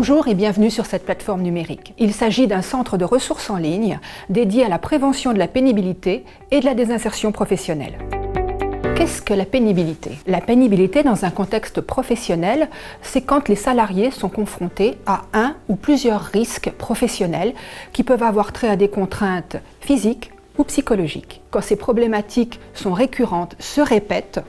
Bonjour et bienvenue sur cette plateforme numérique. Il s'agit d'un centre de ressources en ligne dédié à la prévention de la pénibilité et de la désinsertion professionnelle. Qu'est-ce que la pénibilité? La pénibilité dans un contexte professionnel, c'est quand les salariés sont confrontés à un ou plusieurs risques professionnels qui peuvent avoir trait à des contraintes physiques ou psychologiques. Quand ces problématiques sont récurrentes, se répètent,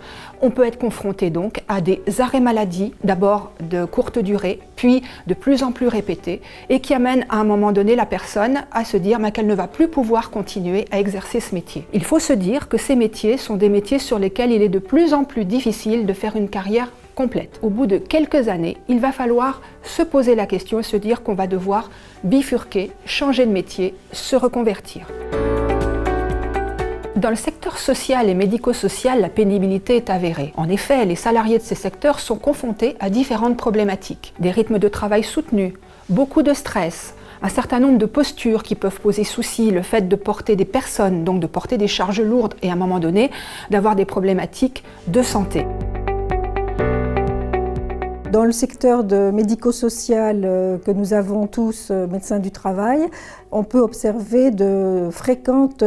on peut être confronté donc à des arrêts maladie, d'abord de courte durée, puis de plus en plus répétés, et qui amènent à un moment donné la personne à se dire qu'elle ne va plus pouvoir continuer à exercer ce métier. Il faut se dire que ces métiers sont des métiers sur lesquels il est de plus en plus difficile de faire une carrière complète. Au bout de quelques années, il va falloir se poser la question et se dire qu'on va devoir bifurquer, changer de métier, se reconvertir. Dans le secteur social et médico-social, la pénibilité est avérée. En effet, les salariés de ces secteurs sont confrontés à différentes problématiques. Des rythmes de travail soutenus, beaucoup de stress, un certain nombre de postures qui peuvent poser souci, le fait de porter des personnes, donc de porter des charges lourdes et à un moment donné, d'avoir des problématiques de santé. Dans le secteur médico-social que nous avons tous, médecins du travail, on peut observer de fréquentes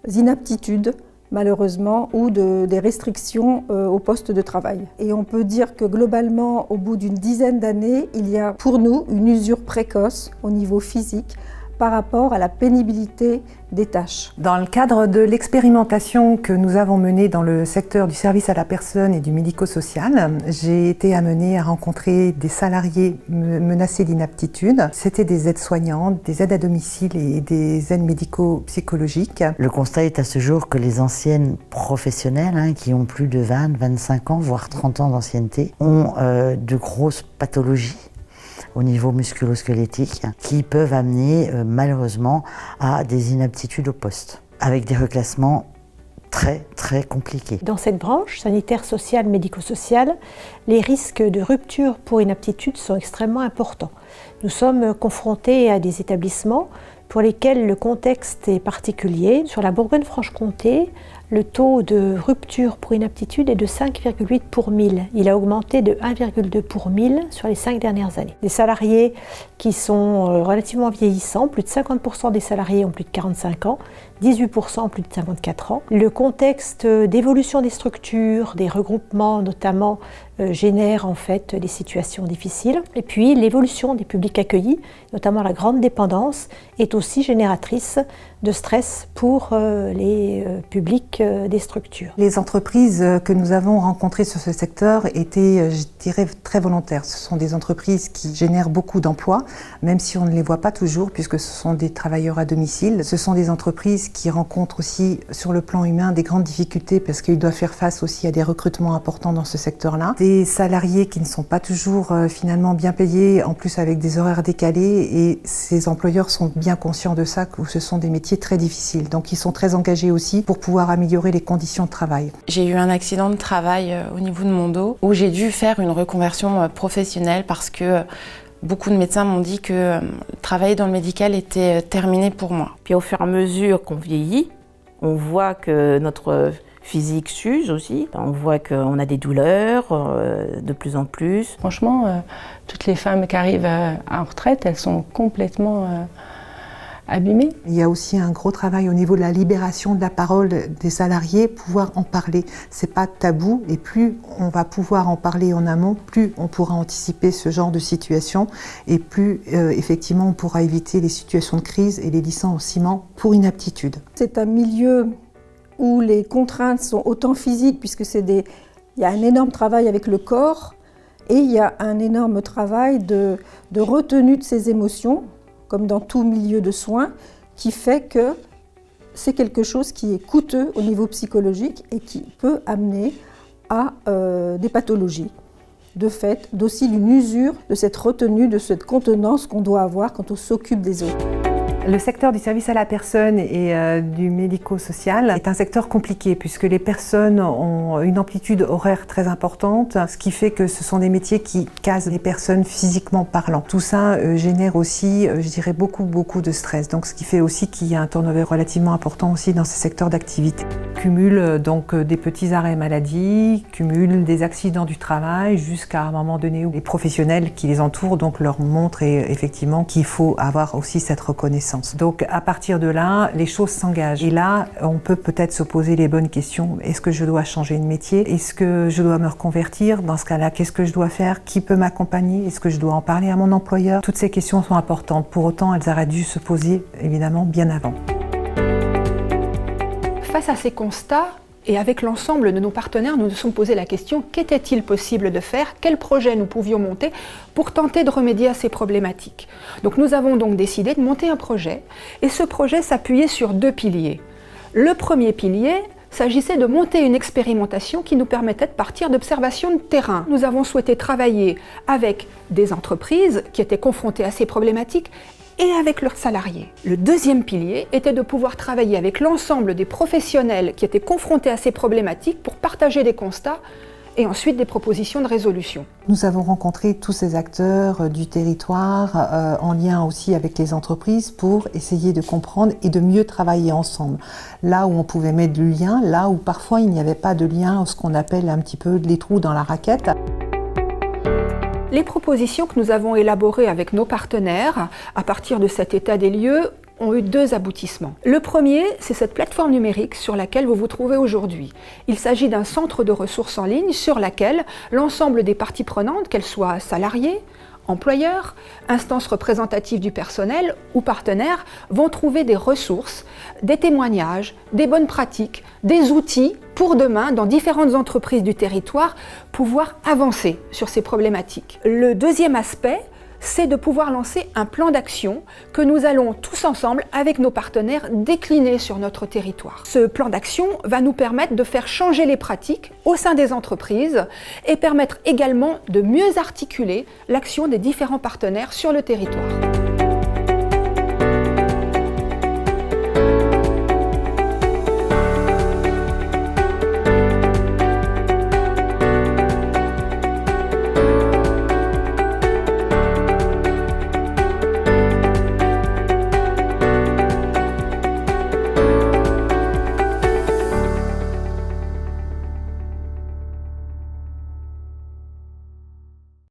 inaptitudes, malheureusement, ou des restrictions au poste de travail. Et on peut dire que globalement, au bout d'une dizaine d'années, il y a pour nous une usure précoce au niveau physique par rapport à la pénibilité des tâches. Dans le cadre de l'expérimentation que nous avons menée dans le secteur du service à la personne et du médico-social, j'ai été amenée à rencontrer des salariés menacés d'inaptitude. C'était des aides-soignantes, des aides à domicile et des aides médico-psychologiques. Le constat est à ce jour que les anciennes professionnelles, qui ont plus de 20, 25 ans, voire 30 ans d'ancienneté, ont de grosses pathologies au niveau musculo-squelettique qui peuvent amener malheureusement à des inaptitudes au poste, avec des reclassements très compliqués. Dans cette branche sanitaire, sociale, médico-sociale, les risques de rupture pour inaptitude sont extrêmement importants. Nous sommes confrontés à des établissements pour lesquels le contexte est particulier. Sur la Bourgogne-Franche-Comté, le taux de rupture pour inaptitude est de 5,8 pour 1000. Il a augmenté de 1,2 pour 1000 sur les 5 dernières années. Des salariés qui sont relativement vieillissants, plus de 50% des salariés ont plus de 45 ans, 18% ont plus de 54 ans. Le contexte d'évolution des structures, des regroupements notamment, génère en fait des situations difficiles. Et puis l'évolution des publics accueillis, notamment la grande dépendance, est aussi génératrice de stress pour les publics des structures. Les entreprises que nous avons rencontrées sur ce secteur étaient, je dirais, très volontaires. Ce sont des entreprises qui génèrent beaucoup d'emplois, même si on ne les voit pas toujours, puisque ce sont des travailleurs à domicile. Ce sont des entreprises qui rencontrent aussi, sur le plan humain, des grandes difficultés, parce qu'ils doivent faire face aussi à des recrutements importants dans ce secteur-là. Des salariés qui ne sont pas toujours finalement bien payés, en plus avec des horaires décalés, et ces employeurs sont bien conscients de ça, que ce sont des métiers très difficiles. Donc ils sont très engagés aussi pour pouvoir améliorer les conditions de travail. J'ai eu un accident de travail au niveau de mon dos où j'ai dû faire une reconversion professionnelle parce que beaucoup de médecins m'ont dit que travailler dans le médical était terminé pour moi. Puis au fur et à mesure qu'on vieillit, on voit que notre physique s'use aussi. On voit qu'on a des douleurs de plus en plus. Franchement, toutes les femmes qui arrivent en retraite, elles sont complètement abîmées. Il y a aussi un gros travail au niveau de la libération de la parole des salariés, pouvoir en parler. C'est pas tabou, et plus on va pouvoir en parler en amont, plus on pourra anticiper ce genre de situation, et plus effectivement on pourra éviter les situations de crise et les licenciements pour inaptitude. C'est un milieu où les contraintes sont autant physiques, puisque il y a un énorme travail avec le corps, et il y a un énorme travail de retenue de ses émotions, comme dans tout milieu de soins, qui fait que c'est quelque chose qui est coûteux au niveau psychologique et qui peut amener à des pathologies. De fait, d'aussi d'une usure de cette retenue, de cette contenance qu'on doit avoir quand on s'occupe des autres. Le secteur du service à la personne et du médico-social est un secteur compliqué puisque les personnes ont une amplitude horaire très importante, ce qui fait que ce sont des métiers qui casent les personnes physiquement parlant. Tout ça génère aussi, je dirais, beaucoup de stress. Donc ce qui fait aussi qu'il y a un turnover relativement important aussi dans ces secteurs d'activité. Cumul donc des petits arrêts maladie, cumul des accidents du travail jusqu'à un moment donné où les professionnels qui les entourent donc leur montrent effectivement qu'il faut avoir aussi cette reconnaissance. Donc à partir de là, les choses s'engagent. Et là, on peut peut-être se poser les bonnes questions. Est-ce que je dois changer de métier? Est-ce que je dois me reconvertir? Dans ce cas-là, qu'est-ce que je dois faire? Qui peut m'accompagner? Est-ce que je dois en parler à mon employeur? Toutes ces questions sont importantes. Pour autant, elles auraient dû se poser évidemment bien avant. Face à ces constats, et avec l'ensemble de nos partenaires, nous nous sommes posé la question: qu'était-il possible de faire? Quels projets nous pouvions monter pour tenter de remédier à ces problématiques? Donc nous avons donc décidé de monter un projet, et ce projet s'appuyait sur 2 piliers. Le premier pilier s'agissait de monter une expérimentation qui nous permettait de partir d'observations de terrain. Nous avons souhaité travailler avec des entreprises qui étaient confrontées à ces problématiques et avec leurs salariés. Le deuxième pilier était de pouvoir travailler avec l'ensemble des professionnels qui étaient confrontés à ces problématiques pour partager des constats et ensuite des propositions de résolution. Nous avons rencontré tous ces acteurs du territoire en lien aussi avec les entreprises pour essayer de comprendre et de mieux travailler ensemble. Là où on pouvait mettre du lien, là où parfois il n'y avait pas de lien, ce qu'on appelle un petit peu les trous dans la raquette. Les propositions que nous avons élaborées avec nos partenaires à partir de cet état des lieux ont eu 2 aboutissements. Le premier, c'est cette plateforme numérique sur laquelle vous vous trouvez aujourd'hui. Il s'agit d'un centre de ressources en ligne sur laquelle l'ensemble des parties prenantes, qu'elles soient salariés, employeurs, instances représentatives du personnel ou partenaires, vont trouver des ressources, des témoignages, des bonnes pratiques, des outils pour demain, dans différentes entreprises du territoire, pouvoir avancer sur ces problématiques. Le deuxième aspect, c'est de pouvoir lancer un plan d'action que nous allons tous ensemble, avec nos partenaires, décliner sur notre territoire. Ce plan d'action va nous permettre de faire changer les pratiques au sein des entreprises et permettre également de mieux articuler l'action des différents partenaires sur le territoire.